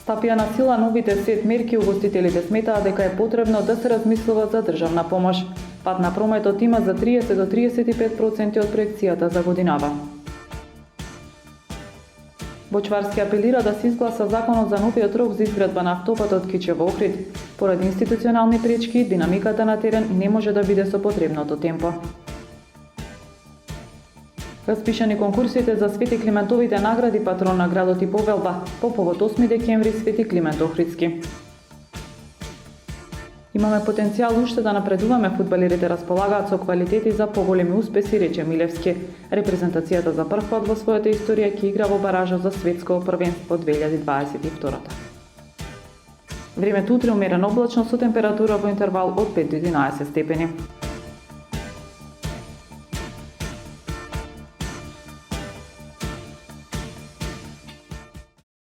стапија на сила новите сет мерки, угостителите сметаат дека е потребно да се размислува за државна помош. Пат на прометот има за 30 до 35% од проекцијата за годинава. Бочварски апелира да се изгласа законот за новиот рок за изградба на автопатот Кичево-Охрид. Поради институционални пречки, динамиката на терен не може да биде со потребното темпо. Распишани конкурсите за Свети Климентовите награди патрон на градот и повелба по повод 8 декември Свети Климент Охридски. Имаме потенцијал уште да напредуваме, фудбалерите располагаат со квалитети за поголеми успеси, рече Милевски. Репрезентацијата за прв пат во својата историја ќе игра во баража за светско првенство 2022. Времето утре умерено облачно со температура во интервал од 5 до 11 степени.